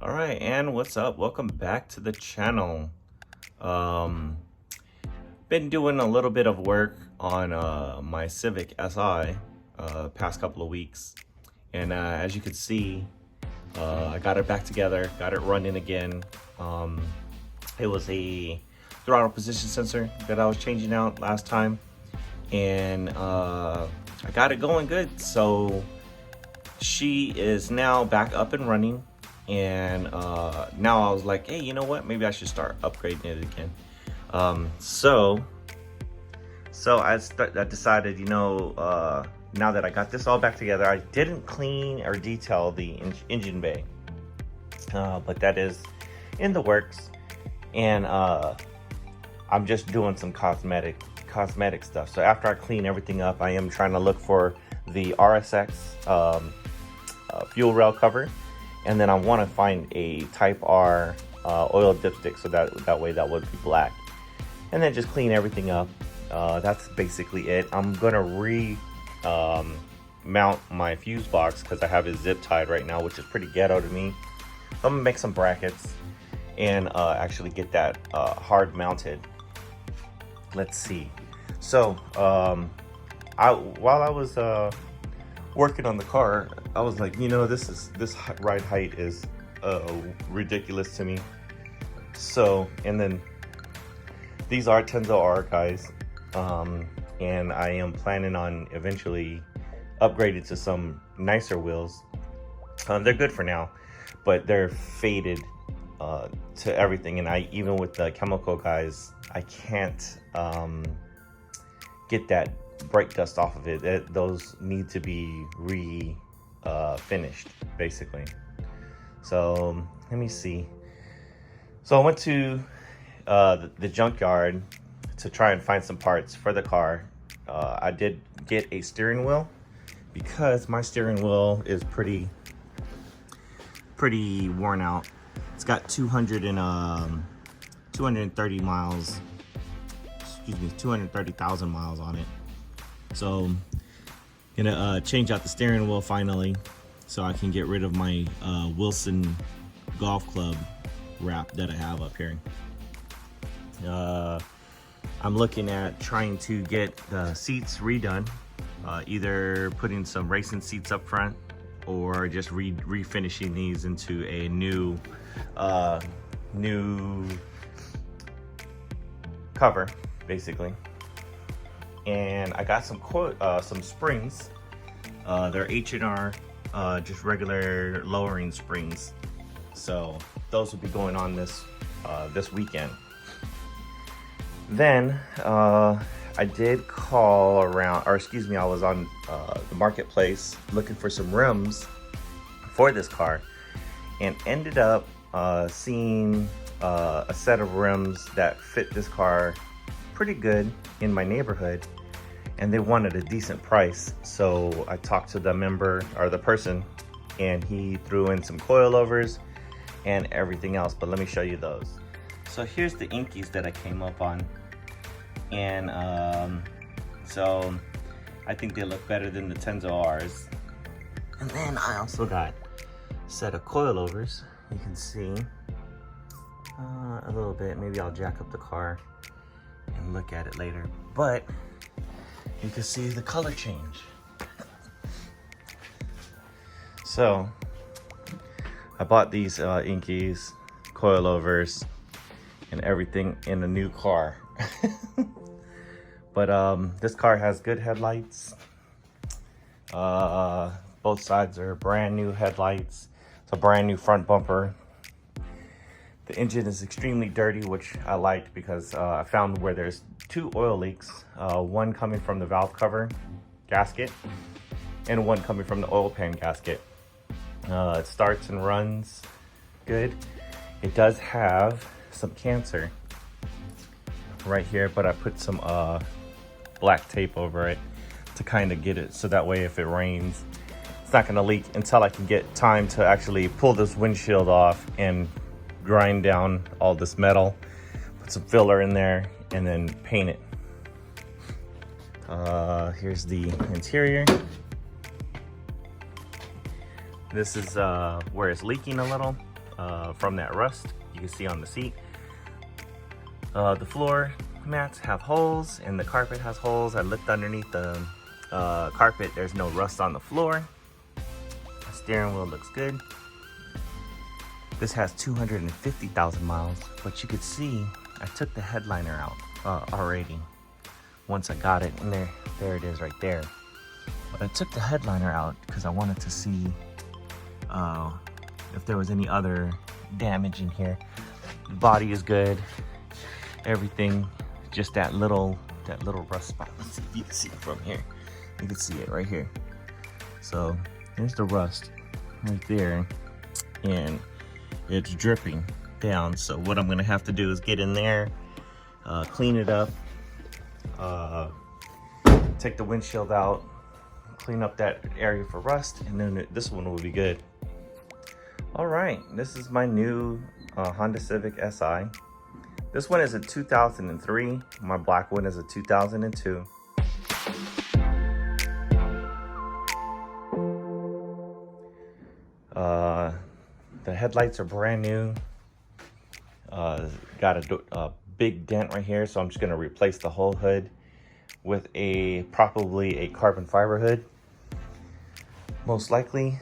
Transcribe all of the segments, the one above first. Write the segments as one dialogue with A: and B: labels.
A: All right, and what's up? Welcome back to the channel. Um, been doing a little bit of work on my Civic Si past couple of weeks, and as you can see, I got it back together, got it running again. It was a throttle position sensor that I was changing out last time, and I got it going good. So she is now back up and running. And now I was like, hey, you know what, maybe I should start upgrading it again. So I decided, now that I got this all back together, I didn't clean or detail the engine bay, but that is in the works. And I'm just doing some cosmetic stuff. So after I clean everything up, I am trying to look for the RSX fuel rail cover. And then I want to find a Type R oil dipstick, so that way that would be black. And then just clean everything up. That's basically it. I'm gonna mount my fuse box because I have it zip tied right now, which is pretty ghetto to me. I'm gonna make some brackets and actually get that hard mounted. Let's see. So while I was working on the car, I was like, this ride height is ridiculous to me. So, and then these are Tenzo R guys, and I am planning on eventually upgrading to some nicer wheels. They're good for now, but they're faded to everything, and even with the chemical guys, I can't get that brake dust off of it. Those need to be finished basically. So let me see. So I went to the junkyard to try and find some parts for the car. I did get a steering wheel because my steering wheel is pretty worn out. It's got 230 miles, 230,000 miles on it. So gonna change out the steering wheel finally, so I can get rid of my Wilson golf club wrap that I have up here. I'm looking at trying to get the seats redone, either putting some racing seats up front or just refinishing these into a new cover basically. And I got some springs. They're H&R, just regular lowering springs. So those will be going on this weekend. Then I did call around, I was on the marketplace looking for some rims for this car, and ended up seeing a set of rims that fit this car pretty good in my neighborhood, and they wanted a decent price. So I talked to the person, and he threw in some coilovers and everything else. But let me show you those. So here's the Inkies that I came up on, and so I think they look better than the Tenzo R's. And then I also got a set of coilovers. You can see a little bit. Maybe I'll jack up the car and look at it later, but you can see the color change. So I bought these Inkies, coilovers, and everything in a new car. But this car has good headlights. Both sides are brand new headlights. It's a brand new front bumper. The engine is extremely dirty, which I liked because I found where there's two oil leaks, one coming from the valve cover gasket and one coming from the oil pan gasket. It starts and runs good. It does have some cancer right here, but I put some black tape over it to kind of get it so that way if it rains, it's not gonna leak until I can get time to actually pull this windshield off and grind down all this metal, put some filler in there, and then paint it. Here's the interior. This is where it's leaking a little. from that rust. You can see on the seat. The floor mats have holes and the carpet has holes. I looked underneath the carpet. There's no rust on the floor. The steering wheel looks good. This has 250,000 miles, but you could see I took the headliner out already. Once I got it, and there it is right there. But I took the headliner out because I wanted to see if there was any other damage in here. The body is good, everything, just that little rust spot. Let's see if you can see it from here. You can see it right here. So there's the rust right there, and it's dripping down. So what I'm gonna have to do is get in there, clean it up, take the windshield out, clean up that area for rust, and then this one will be good. All right, this is my new Honda Civic Si. This one is a 2003. My black one is a 2002. The headlights are brand new. Got a big dent right here, so I'm just gonna replace the whole hood with probably a carbon fiber hood, most likely.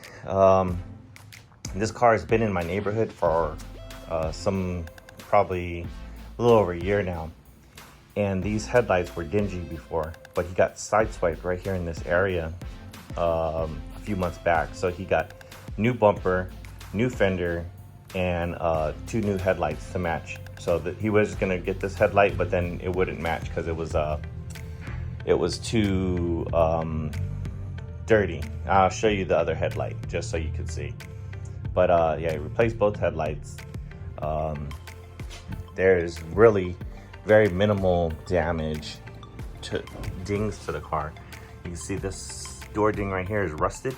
A: This car has been in my neighborhood for probably a little over a year now, and these headlights were dingy before, but he got sideswiped right here in this area a few months back. So he got new bumper, new fender, and 2 new headlights to match. So that he was gonna get this headlight, but then it wouldn't match because it was too dirty. I'll show you the other headlight just so you can see. But yeah, he replaced both headlights. There's really very minimal damage to dings to the car. You can see this door ding right here is rusted.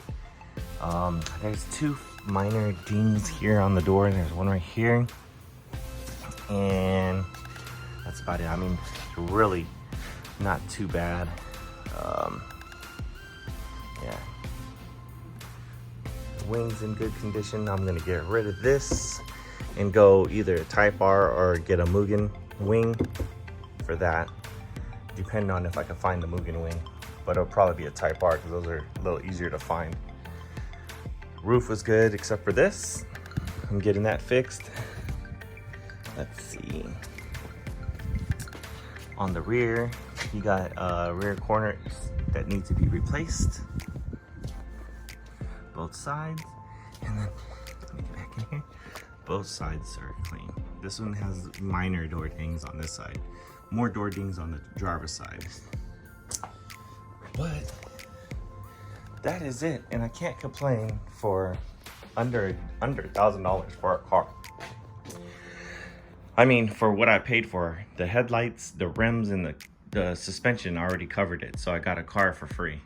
A: There's 2 minor dings here on the door, and there's one right here, and that's about it. I mean, really not too bad. Yeah, the wing's in good condition. I'm gonna get rid of this and go either Type R or get a Mugen wing for that, depending on if I can find the Mugen wing, but it'll probably be a Type R because those are a little easier to find. Roof was good except for this. I'm getting that fixed. Let's see. On the rear, you got rear corners that need to be replaced. Both sides. And then, let me get back in here. Both sides are clean. This one has minor door dings on this side. More door dings on the driver's side. But that is it, and I can't complain for under $1,000 for a car. I mean, for what I paid for, the headlights, the rims, and the suspension already covered it. So I got a car for free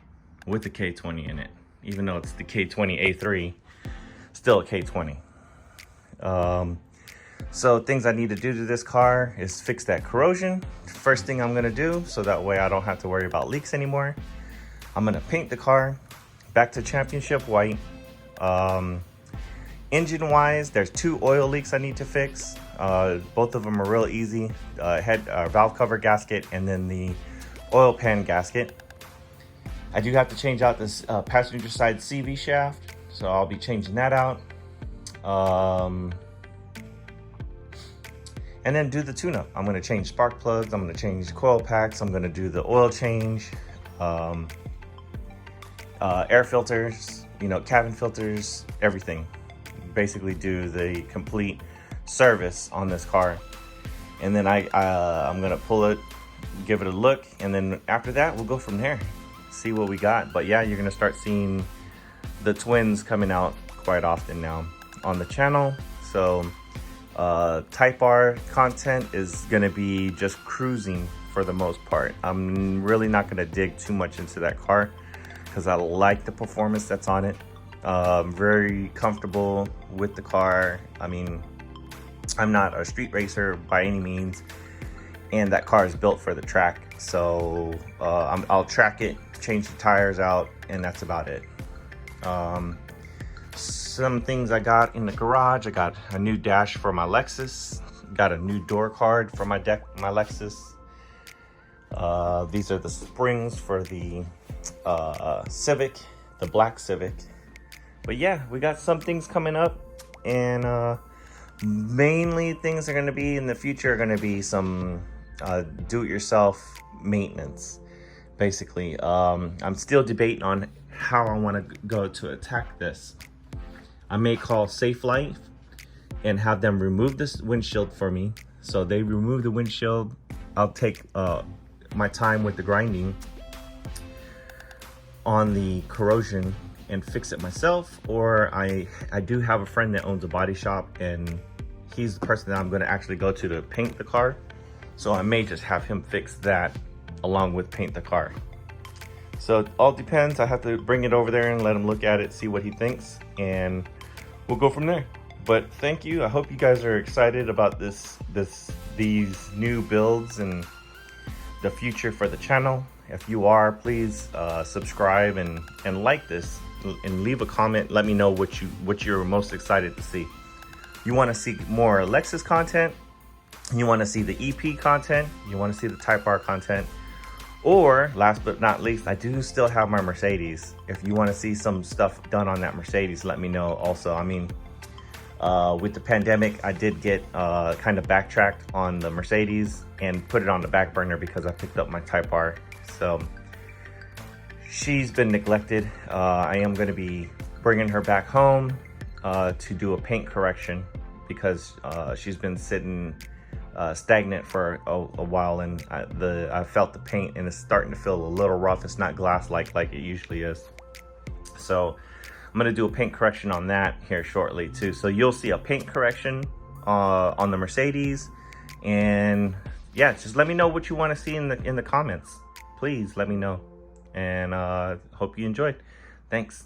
A: with the K20 in it, even though it's the K20 A3, still a K20. So things I need to do to this car is fix that corrosion. First thing I'm gonna do, so that way I don't have to worry about leaks anymore. I'm gonna paint the car back to championship white. Engine wise, there's 2 oil leaks I need to fix. Both of them are real easy. Valve cover gasket, and then the oil pan gasket. I do have to change out this passenger side CV shaft, so I'll be changing that out. And then do the tune-up. I'm gonna change spark plugs, I'm gonna change coil packs, I'm gonna do the oil change, air filters, cabin filters, everything. Basically do the complete service on this car. And then I'm gonna pull it, give it a look, and then after that, we'll go from there. See what we got. But yeah, you're gonna start seeing the twins coming out quite often now on the channel. So Type R content is gonna be just cruising for the most part. I'm really not gonna dig too much into that car because I like the performance that's on it. Very comfortable with the car. I mean, I'm not a street racer by any means, and that car is built for the track. So I'll track it, change the tires out, and that's about it. some things I got in the garage. I got a new dash for my Lexus, got a new door card for my Lexus. These are the springs for the Civic, the black Civic. But yeah, we got some things coming up, and mainly things are going to be in the future are going to be some do-it-yourself maintenance. Basically, I'm still debating on how I want to go to attack this. I may call Safe Life and have them remove this windshield for me. So they remove the windshield. I'll take my time with the grinding on the corrosion and fix it myself. Or I do have a friend that owns a body shop, and he's the person that I'm going to actually go to paint the car. So I may just have him fix that along with paint the car. So it all depends. I have to bring it over there and let him look at it, see what he thinks, and we'll go from there. But thank you. I hope you guys are excited about these new builds and the future for the channel. If you are, please subscribe and like this and leave a comment. Let me know what you're most excited to see. You want to see more Lexus content, you want to see the EP content, you want to see the Type R content, or last but not least, I do still have my Mercedes. If you want to see some stuff done on that Mercedes, let me know also. I mean, with the pandemic, I did get kind of backtracked on the Mercedes and put it on the back burner because I picked up my Type R. So she's been neglected. I am going to be bringing her back home to do a paint correction because she's been sitting stagnant for a while, and I felt the paint and it's starting to feel a little rough. It's not glass like it usually is. So I'm gonna do a paint correction on that here shortly too. So you'll see a paint correction on the Mercedes, and yeah, just let me know what you want to see in the comments. Please let me know, and hope you enjoyed. Thanks.